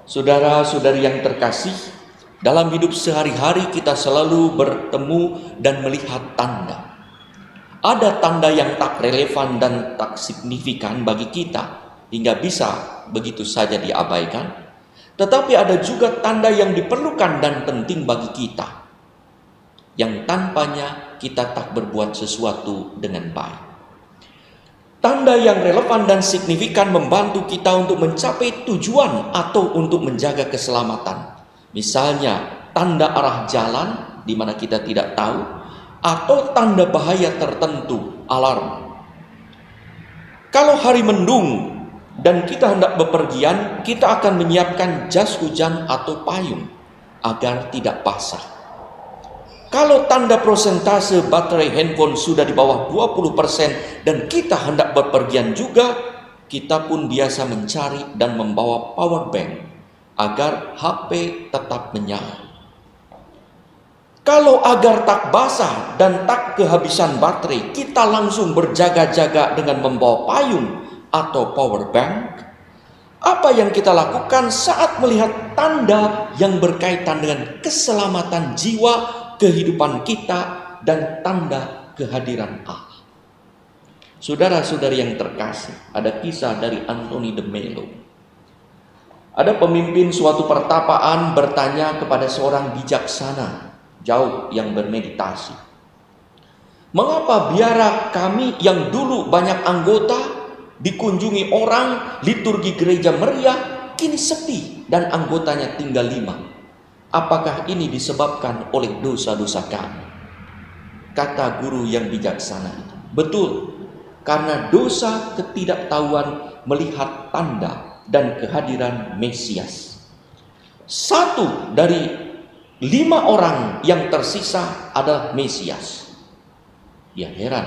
Saudara-saudari yang terkasih, dalam hidup sehari-hari kita selalu bertemu dan melihat tanda. Ada tanda yang tak relevan dan tak signifikan bagi kita, hingga bisa begitu saja diabaikan. Tetapi ada juga tanda yang diperlukan dan penting bagi kita, yang tanpanya kita tak berbuat sesuatu dengan baik. Tanda yang relevan dan signifikan membantu kita untuk mencapai tujuan atau untuk menjaga keselamatan. Misalnya, tanda arah jalan di mana kita tidak tahu, atau tanda bahaya tertentu, alarm. Kalau hari mendung dan kita hendak bepergian, kita akan menyiapkan jas hujan atau payung agar tidak basah. Kalau tanda prosentase baterai handphone sudah di bawah 20% dan kita hendak bepergian juga, kita pun biasa mencari dan membawa power bank agar HP tetap menyala. Kalau agar tak basah dan tak kehabisan baterai, kita langsung berjaga-jaga dengan membawa payung atau power bank. Apa yang kita lakukan saat melihat tanda yang berkaitan dengan keselamatan jiwa, kehidupan kita, dan tanda kehadiran Allah? Saudara-saudari yang terkasih, ada kisah dari Anthony de Mello. Ada pemimpin suatu pertapaan bertanya kepada seorang bijaksana jauh yang bermeditasi, "Mengapa biara kami yang dulu banyak anggota, dikunjungi orang, liturgi gereja meriah, kini sepi dan anggotanya tinggal 5? Apakah ini disebabkan oleh dosa-dosa kami?" Kata guru yang bijaksana itu, "Betul, karena dosa ketidaktahuan melihat tanda dan kehadiran Mesias. 1 dari 5 orang yang tersisa adalah Mesias." Ia heran,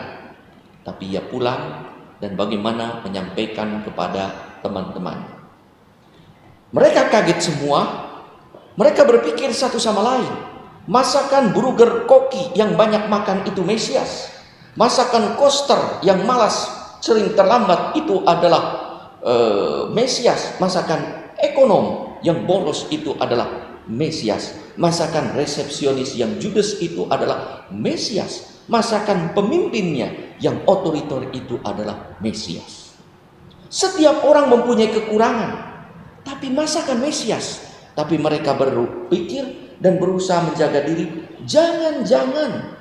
tapi ia pulang dan bagaimana menyampaikan kepada teman-teman. Mereka kaget semua. Mereka berpikir satu sama lain, masakan burger koki yang banyak makan itu Mesias, masakan koster yang malas sering terlambat itu adalah Mesias, masakan ekonom yang boros itu adalah Mesias, masakan resepsionis yang judes itu adalah Mesias, masakan pemimpinnya yang otoriter itu adalah Mesias. Setiap orang mempunyai kekurangan, tapi masakan Mesias. Tapi mereka berpikir dan berusaha menjaga diri, jangan-jangan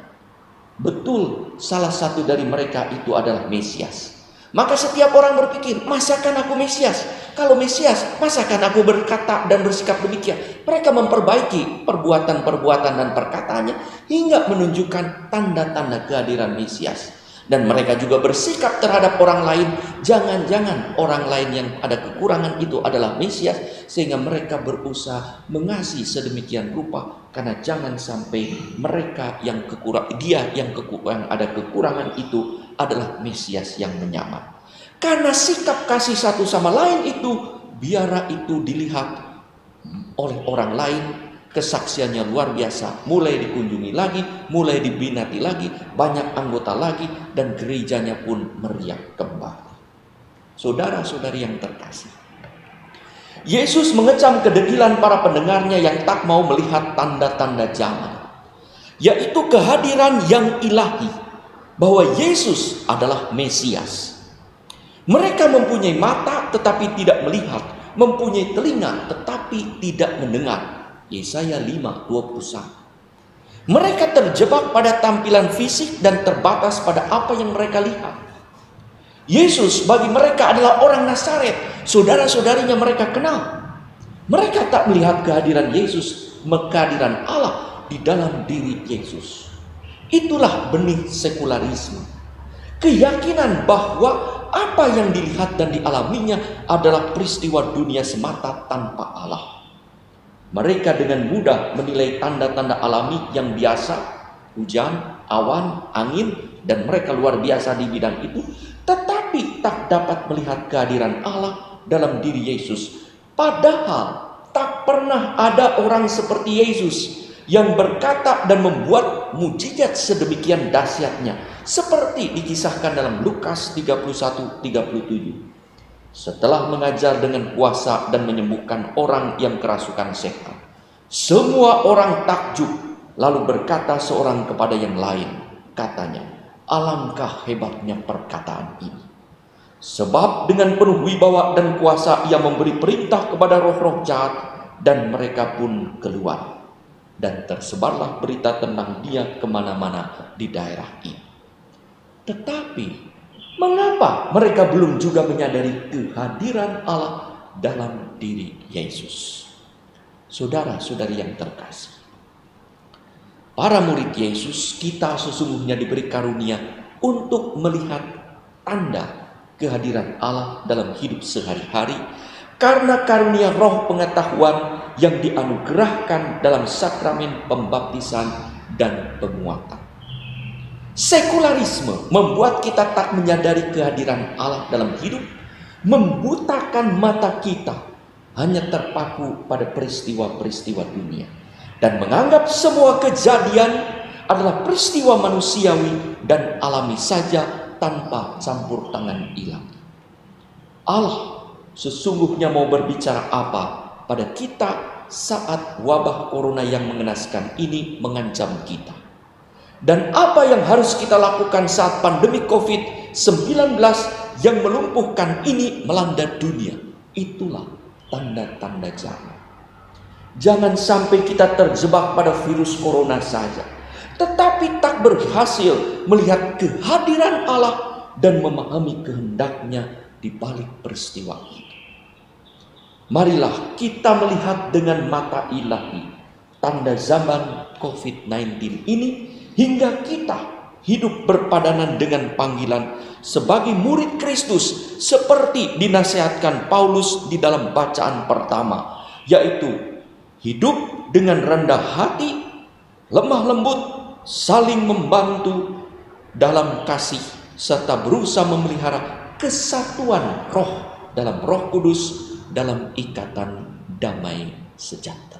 betul salah satu dari mereka itu adalah Mesias. Maka setiap orang berpikir, masakan aku Mesias? Kalau Mesias, masakan aku berkata dan bersikap demikian? Mereka memperbaiki perbuatan-perbuatan dan perkataannya hingga menunjukkan tanda-tanda kehadiran Mesias. Dan mereka juga bersikap terhadap orang lain, jangan-jangan orang lain yang ada kekurangan itu adalah Mesias, sehingga mereka berusaha mengasihi sedemikian rupa, karena jangan sampai mereka yang ada kekurangan itu adalah Mesias yang menyamar. Karena sikap kasih satu sama lain itu, biara itu dilihat oleh orang lain, kesaksiannya luar biasa, mulai dikunjungi lagi, mulai dibinati lagi, banyak anggota lagi, dan gerejanya pun meriah kembali. Saudara-saudari yang terkasih, Yesus mengecam kedegilan para pendengarnya yang tak mau melihat tanda-tanda zaman, yaitu kehadiran yang ilahi, bahwa Yesus adalah Mesias. Mereka mempunyai mata tetapi tidak melihat, mempunyai telinga tetapi tidak mendengar. Yesaya 5:21. Mereka terjebak pada tampilan fisik dan terbatas pada apa yang mereka lihat. Yesus bagi mereka adalah orang Nazaret, saudara-saudarinya mereka kenal. Mereka tak melihat kehadiran Yesus, kehadiran Allah di dalam diri Yesus. Itulah benih sekularisme. Keyakinan bahwa apa yang dilihat dan dialaminya adalah peristiwa dunia semata tanpa Allah. Mereka dengan mudah menilai tanda-tanda alami yang biasa, hujan, awan, angin, dan mereka luar biasa di bidang itu, tetapi tak dapat melihat kehadiran Allah dalam diri Yesus. Padahal tak pernah ada orang seperti Yesus yang berkata dan membuat mujizat sedemikian dahsyatnya, seperti dikisahkan dalam Lukas 31:37. Setelah mengajar dengan kuasa dan menyembuhkan orang yang kerasukan setan, semua orang takjub, lalu berkata seorang kepada yang lain, katanya, alangkah hebatnya perkataan ini. Sebab dengan penuh wibawa dan kuasa ia memberi perintah kepada roh-roh jahat, dan mereka pun keluar. Dan tersebarlah berita tentang dia kemana-mana di daerah ini. Tetapi mengapa mereka belum juga menyadari kehadiran Allah dalam diri Yesus? Saudara-saudari yang terkasih, para murid Yesus, kita sesungguhnya diberi karunia untuk melihat tanda kehadiran Allah dalam hidup sehari-hari karena karunia roh pengetahuan yang dianugerahkan dalam sakramen pembaptisan dan penguatan. Sekularisme membuat kita tak menyadari kehadiran Allah dalam hidup, membutakan mata kita hanya terpaku pada peristiwa-peristiwa dunia dan menganggap semua kejadian adalah peristiwa manusiawi dan alami saja tanpa campur tangan ilahi. Allah sesungguhnya mau berbicara apa pada kita saat wabah corona yang mengenaskan ini mengancam kita? Dan apa yang harus kita lakukan saat pandemi COVID-19 yang melumpuhkan ini melanda dunia? Itulah tanda-tanda zaman. Jangan sampai kita terjebak pada virus corona saja, tetapi tak berhasil melihat kehadiran Allah dan memahami kehendaknya di balik peristiwa itu. Marilah kita melihat dengan mata ilahi tanda zaman COVID-19 ini, hingga kita hidup berpadanan dengan panggilan sebagai murid Kristus seperti dinasihatkan Paulus di dalam bacaan pertama, yaitu hidup dengan rendah hati, lemah lembut, saling membantu dalam kasih, serta berusaha memelihara kesatuan roh dalam Roh Kudus dalam ikatan damai sejahtera.